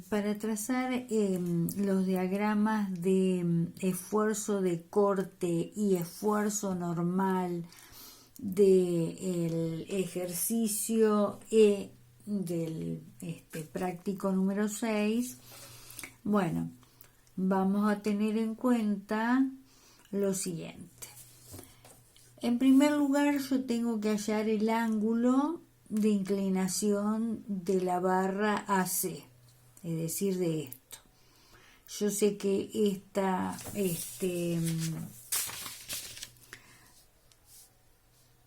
para trazar los diagramas de esfuerzo de corte y esfuerzo normal del ejercicio E del práctico número 6, bueno, vamos a tener en cuenta lo siguiente. En primer lugar, yo tengo que hallar el ángulo de inclinación de la barra AC, es decir, de esto. Yo sé que esta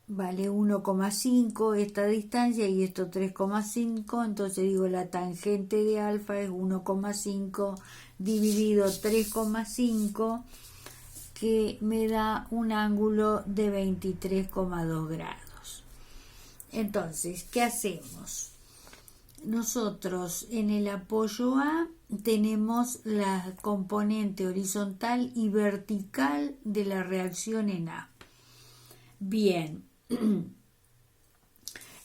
vale 1,5 esta distancia y esto 3,5, entonces digo la tangente de alfa es 1,5 dividido 3,5, que me da un ángulo de 23,2 grados. Entonces, ¿qué hacemos? Nosotros en el apoyo A tenemos la componente horizontal y vertical de la reacción en A. Bien,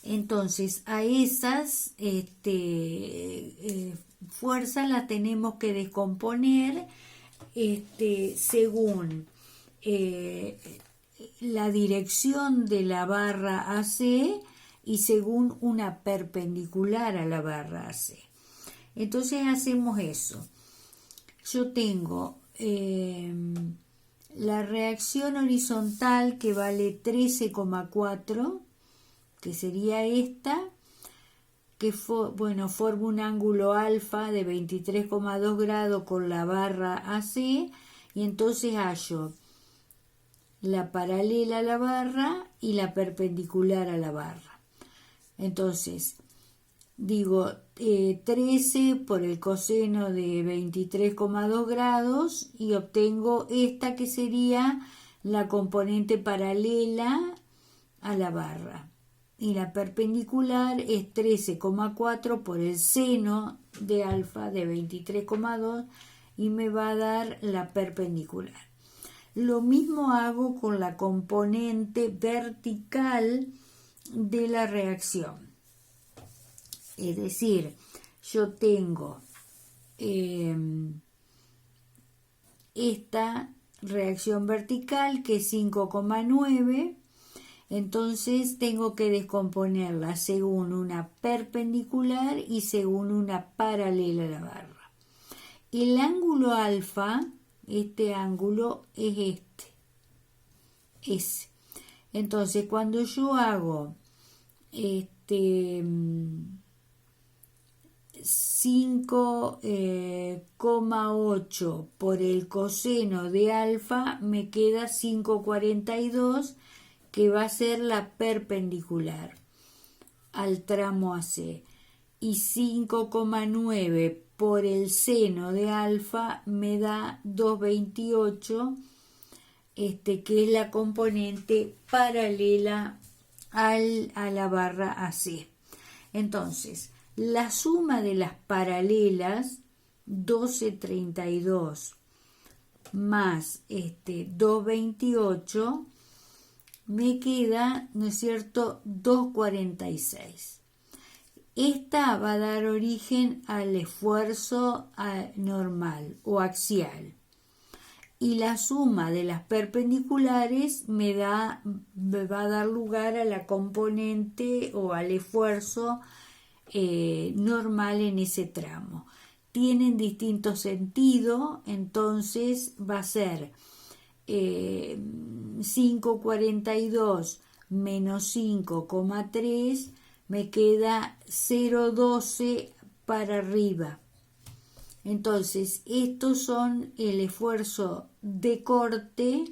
entonces a esas fuerzas las tenemos que descomponer según la dirección de la barra AC y según una perpendicular a la barra AC. Entonces hacemos eso. Yo tengo la reacción horizontal que vale 13,4, que sería esta, que forma un ángulo alfa de 23,2 grados con la barra AC, y entonces hallo la paralela a la barra y la perpendicular a la barra. Entonces, digo 13 por el coseno de 23,2 grados y obtengo esta que sería la componente paralela a la barra. Y la perpendicular es 13,4 por el seno de alfa de 23,2 y me va a dar la perpendicular. Lo mismo hago con la componente vertical de la reacción. Es decir, yo tengo esta reacción vertical que es 5,9, entonces tengo que descomponerla según una perpendicular y según una paralela a la barra. El ángulo alfa, este ángulo es ese. Entonces, cuando yo hago 5,8 por el coseno de alfa, me queda 5,42, que va a ser la perpendicular al tramo AC, y 5,9 por el seno de alfa me da 2,28, que es la componente paralela a la barra AC. Entonces, la suma de las paralelas, 12,32 más 2,28, me queda, ¿no es cierto?, 2,46. Esta va a dar origen al esfuerzo normal o axial. Y la suma de las perpendiculares me va a dar lugar a la componente o al esfuerzo normal en ese tramo. Tienen distinto sentido, entonces va a ser 5,42 menos 5,3, me queda 0,12 para arriba. Entonces, estos son el esfuerzo de corte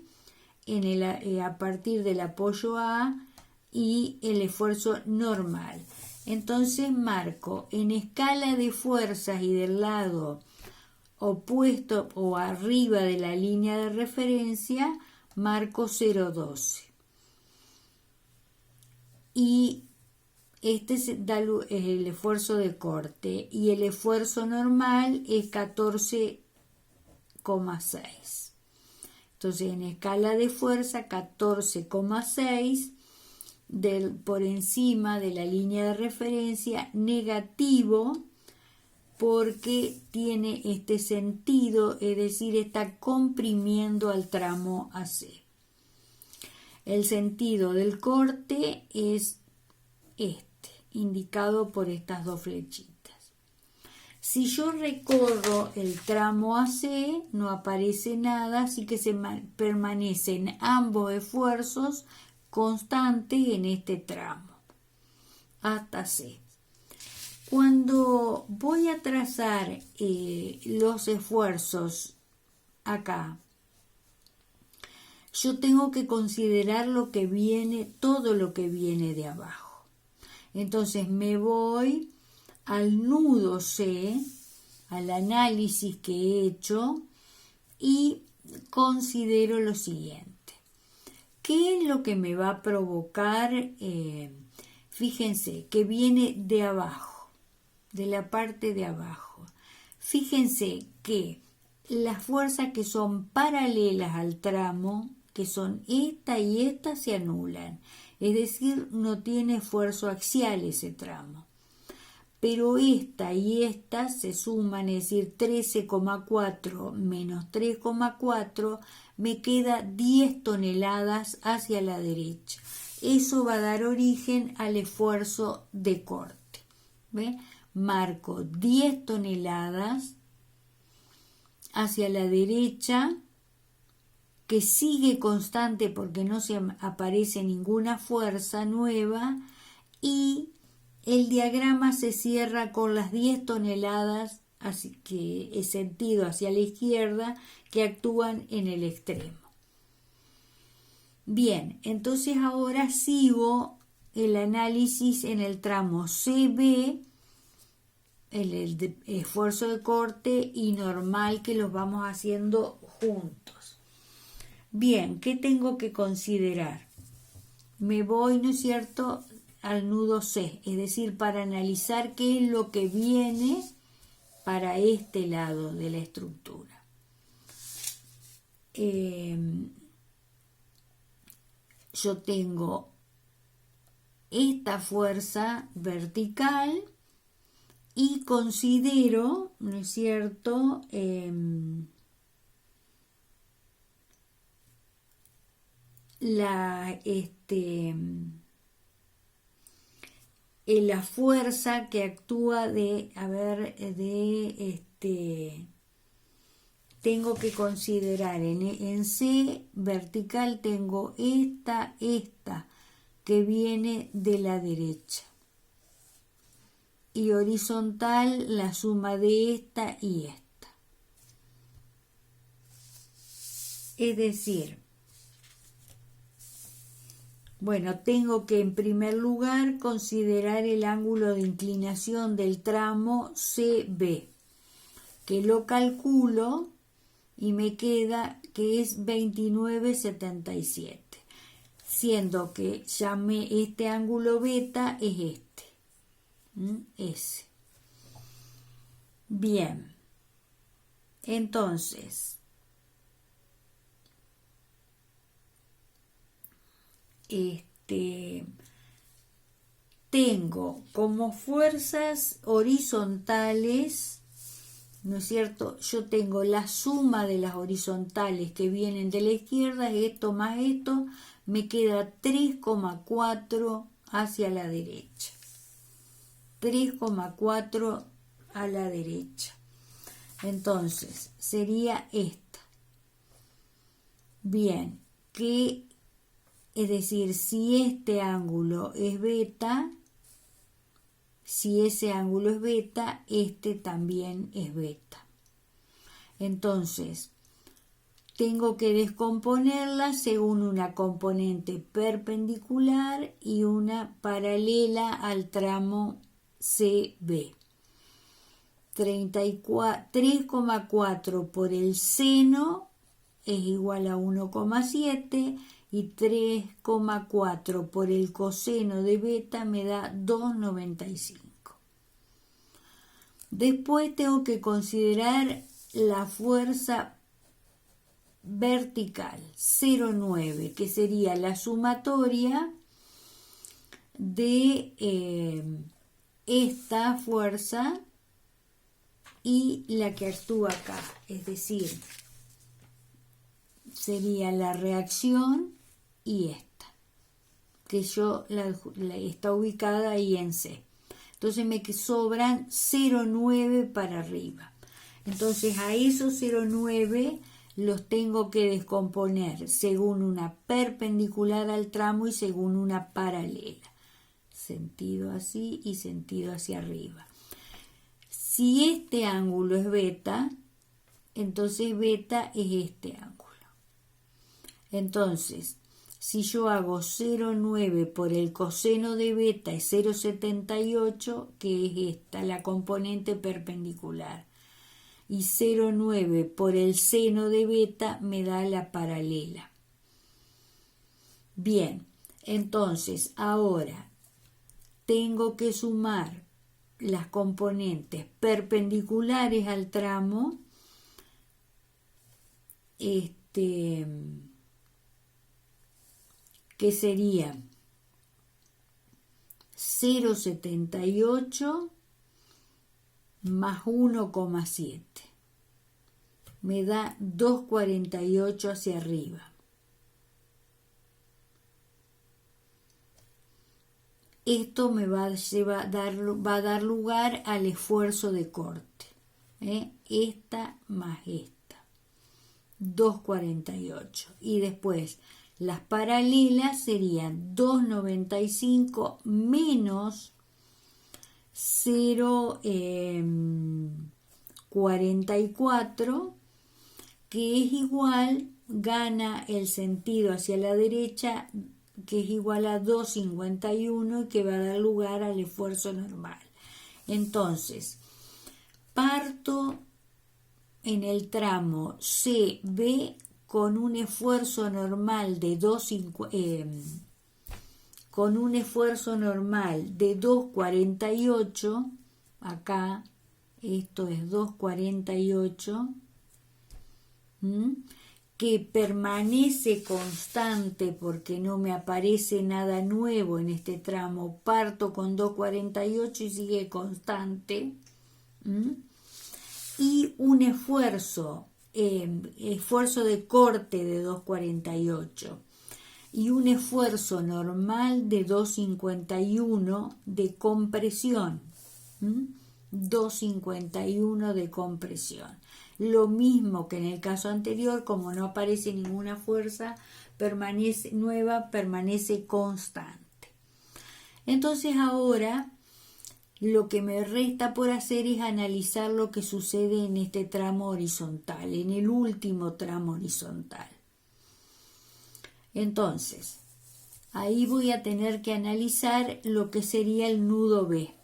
a partir del apoyo A y el esfuerzo normal. Entonces marco en escala de fuerzas y del lado opuesto o arriba de la línea de referencia, marco 0,12. Y este es el esfuerzo de corte y el esfuerzo normal es 14,6. Entonces, en escala de fuerza, 14,6 por encima de la línea de referencia, negativo porque tiene este sentido, es decir, está comprimiendo al tramo AC. El sentido del corte es este, indicado por estas dos flechitas. Si yo recorro el tramo AC, no aparece nada, así que permanecen ambos esfuerzos constantes en este tramo, hasta C. Cuando voy a trazar los esfuerzos acá, yo tengo que considerar lo que viene, todo lo que viene de abajo. Entonces me voy al nudo C, al análisis que he hecho, y considero lo siguiente. ¿Qué es lo que me va a provocar? Fíjense que viene de abajo, de la parte de abajo. Fíjense que las fuerzas que son paralelas al tramo, que son esta y esta, se anulan. Es decir, no tiene esfuerzo axial ese tramo. Pero esta y esta se suman, es decir, 13,4 menos 3,4, me queda 10 toneladas hacia la derecha. Eso va a dar origen al esfuerzo de corte. ¿Ve? Marco 10 toneladas hacia la derecha, que sigue constante porque no se aparece ninguna fuerza nueva, y el diagrama se cierra con las 10 toneladas, así que es sentido hacia la izquierda, que actúan en el extremo. Bien, entonces ahora sigo el análisis en el tramo CB, el esfuerzo de corte y normal, que los vamos haciendo juntos. Bien, ¿qué tengo que considerar? Me voy, ¿no es cierto?, al nudo C, es decir, para analizar qué es lo que viene para este lado de la estructura. Yo tengo esta fuerza vertical y considero, ¿no es cierto?, la fuerza que actúa tengo que considerar en C vertical, tengo esta que viene de la derecha, y horizontal la suma de esta y esta. Es decir, bueno, tengo que en primer lugar considerar el ángulo de inclinación del tramo CB, que lo calculo y me queda que es 29,77, siendo que este ángulo beta es este, ese. Bien, entonces tengo como fuerzas horizontales, ¿no es cierto? Yo tengo la suma de las horizontales que vienen de la izquierda, esto más esto, me queda 3,4 hacia la derecha. 3,4 a la derecha. Entonces, sería esta. Bien, es decir, si este ángulo es beta, si ese ángulo es beta, este también es beta. Entonces, tengo que descomponerla según una componente perpendicular y una paralela al tramo CB. 3,4 por el seno es igual a 1,7 y 3,4 por el coseno de beta me da 2,95. Después tengo que considerar la fuerza vertical, 0,9, que sería la sumatoria de esta fuerza y la que actúa acá, es decir, sería la reacción y esta, que está ubicada ahí en C. Entonces me sobran 0,9 para arriba. Entonces a esos 0,9 los tengo que descomponer según una perpendicular al tramo y según una paralela. Sentido así y sentido hacia arriba. Si este ángulo es beta, entonces beta es este ángulo. Entonces, si yo hago 0,9 por el coseno de beta es 0,78, que es esta, la componente perpendicular. Y 0,9 por el seno de beta me da la paralela. Bien, entonces ahora tengo que sumar las componentes perpendiculares al tramo, que sería 0,78 más 1,7. Me da 2,48 hacia arriba. Esto me va a dar lugar al esfuerzo de corte. Esta más esta. 2,48. Y después las paralelas serían 2,95 menos 0,44, que es igual, gana el sentido hacia la derecha, que es igual a 2,51 y que va a dar lugar al esfuerzo normal. Entonces, parto en el tramo CB con un esfuerzo normal de 2,48, acá esto es 2,48, que permanece constante porque no me aparece nada nuevo en este tramo. Parto con 2,48 y sigue constante. Y un esfuerzo de corte de 2,48 y un esfuerzo normal de 2,51 de compresión. 2,51 de compresión. Lo mismo que en el caso anterior, como no aparece ninguna fuerza permanece constante. Entonces ahora lo que me resta por hacer es analizar lo que sucede en este tramo horizontal, en el último tramo horizontal. Entonces, ahí voy a tener que analizar lo que sería el nudo B.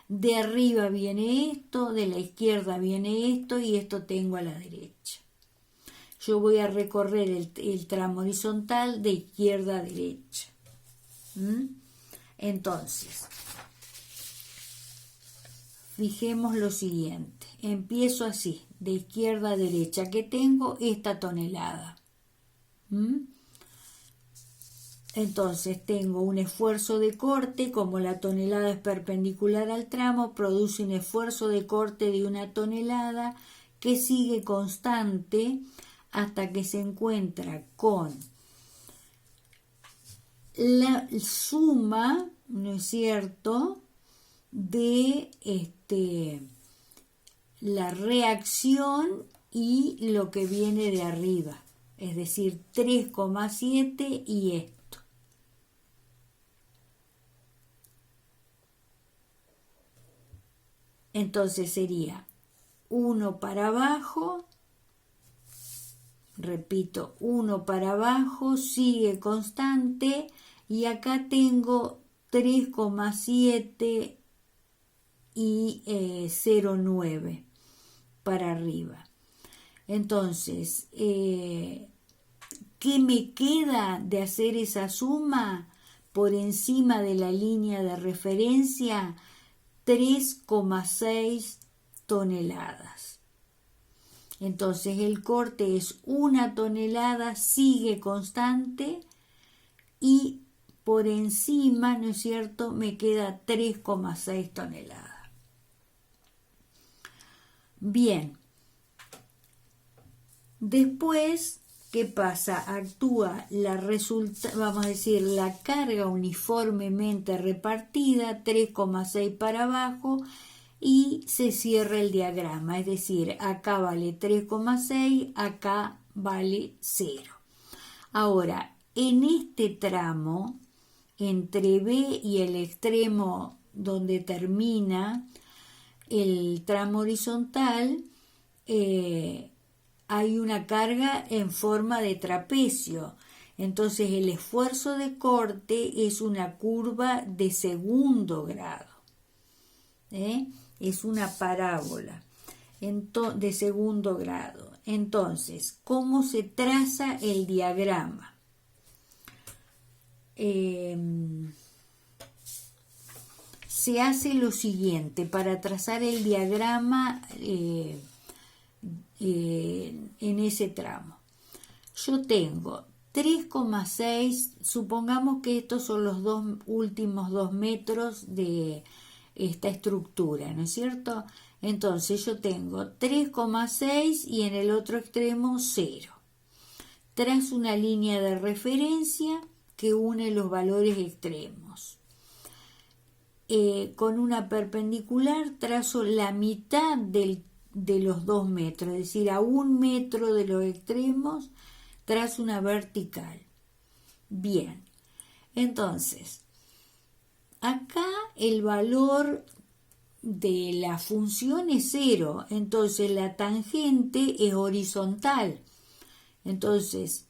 De arriba viene esto, de la izquierda viene esto y esto tengo a la derecha. Yo voy a recorrer el tramo horizontal de izquierda a derecha. Entonces, fijemos lo siguiente. Empiezo así, de izquierda a derecha, que tengo esta tonelada. Entonces tengo un esfuerzo de corte, como la tonelada es perpendicular al tramo, produce un esfuerzo de corte de 1 tonelada que sigue constante hasta que se encuentra con la suma, ¿no es cierto?, de la reacción y lo que viene de arriba, es decir, 3,7 y esto. Entonces sería 1 para abajo, repito, 1 para abajo, sigue constante y acá tengo 3,7 y 0,9 para arriba. Entonces, ¿qué me queda de hacer esa suma? Por encima de la línea de referencia, 3,6 toneladas. Entonces el corte es 1 tonelada, sigue constante y por encima, ¿no es cierto?, me queda 3,6 toneladas. Bien, después, ¿qué pasa? Actúa vamos a decir, la carga uniformemente repartida, 3,6 para abajo, y se cierra el diagrama, es decir, acá vale 3,6, acá vale 0. Ahora, en este tramo, entre B y el extremo donde termina el tramo horizontal, hay una carga en forma de trapecio. Entonces el esfuerzo de corte es una curva de segundo grado. Es una parábola de segundo grado. Entonces, ¿cómo se traza el diagrama? Se hace lo siguiente: para trazar el diagrama en ese tramo, yo tengo 3,6, supongamos que estos son los últimos 2 metros de esta estructura, ¿no es cierto? Entonces yo tengo 3,6 y en el otro extremo 0. Trazo una línea de referencia que une los valores extremos. Con una perpendicular trazo la mitad de los 2 metros, es decir, a 1 metro de los extremos trazo una vertical. Bien, entonces, acá el valor de la función es 0, entonces la tangente es horizontal. Entonces,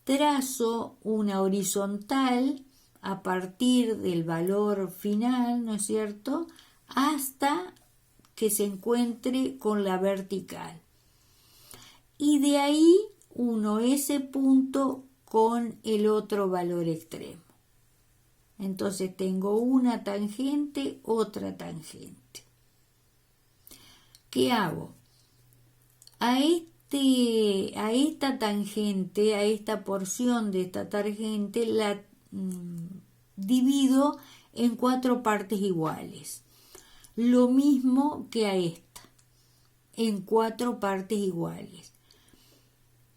trazo una horizontal a partir del valor final, ¿no es cierto?, hasta que se encuentre con la vertical. Y de ahí uno ese punto con el otro valor extremo. Entonces tengo una tangente, otra tangente. ¿Qué hago? A esta tangente, a esta porción de esta tangente, la divido en 4 partes iguales. Lo mismo que a esta, en 4 partes iguales.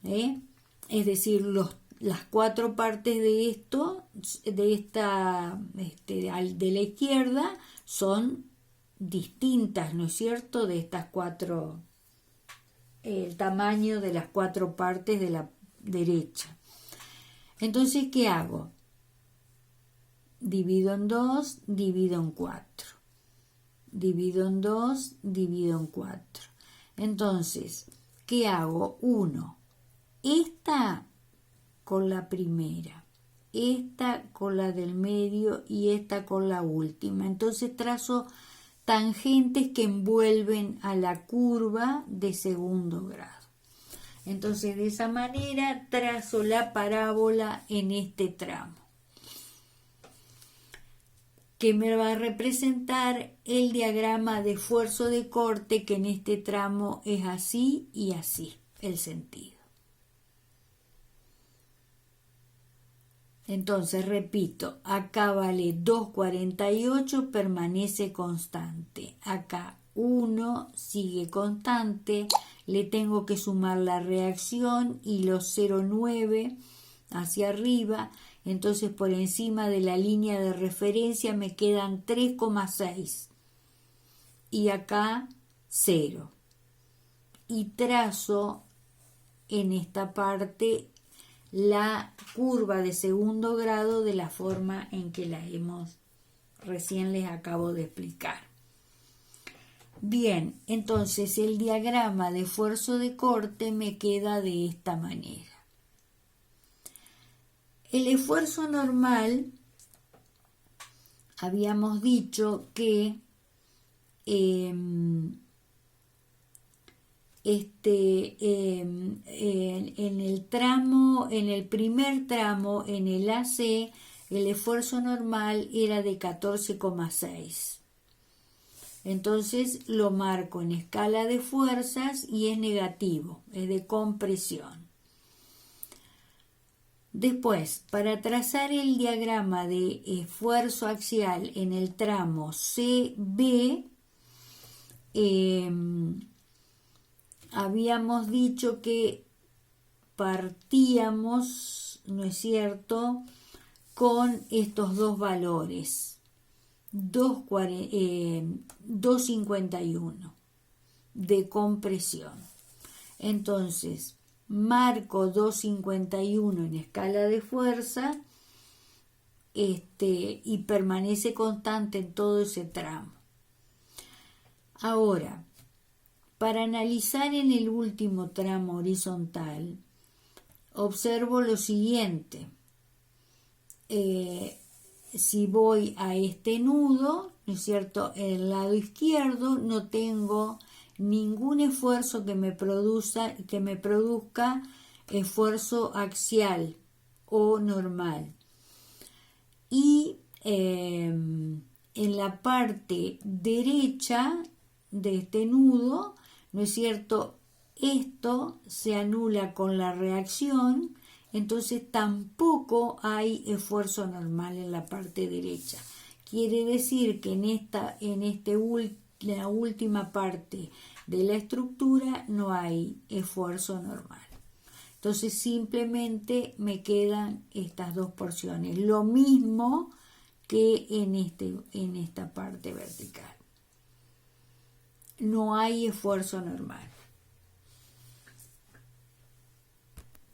Es decir, las 4 partes de esto, de la izquierda, son distintas, ¿no es cierto?, de estas 4, el tamaño de las 4 partes de la derecha. Entonces, ¿qué hago? Divido en 2, divido en 4. Divido en 2, divido en 4. Entonces, ¿qué hago? 1. Esta con la primera, esta con la del medio y esta con la última. Entonces trazo tangentes que envuelven a la curva de segundo grado. Entonces, de esa manera trazo la parábola en este tramo, que me va a representar el diagrama de esfuerzo de corte, que en este tramo es así y así el sentido. Entonces, repito, acá vale 2,48, permanece constante. Acá 1 sigue constante, le tengo que sumar la reacción y los 0,9 hacia arriba. Entonces, por encima de la línea de referencia me quedan 3,6 y acá 0. Y trazo en esta parte la curva de segundo grado de la forma en que la recién les acabo de explicar. Bien, entonces el diagrama de esfuerzo de corte me queda de esta manera. El esfuerzo normal, habíamos dicho que en el primer tramo, en el AC, el esfuerzo normal era de 14,6. Entonces lo marco en escala de fuerzas y es negativo, es de compresión. Después, para trazar el diagrama de esfuerzo axial en el tramo CB, habíamos dicho que partíamos, ¿no es cierto?, con estos dos valores, 2,51 de compresión. Entonces, marco 2,51 en escala de fuerza y permanece constante en todo ese tramo. Ahora, para analizar en el último tramo horizontal, observo lo siguiente. Si voy a este nudo, ¿no es cierto?, en el lado izquierdo no tengo ningún esfuerzo que me produzca esfuerzo axial o normal. Y en la parte derecha de este nudo, ¿no es cierto?, esto se anula con la reacción, entonces tampoco hay esfuerzo normal en la parte derecha. Quiere decir que la última parte de la estructura no hay esfuerzo normal. Entonces simplemente me quedan estas dos porciones, lo mismo que en esta parte vertical. No hay esfuerzo normal.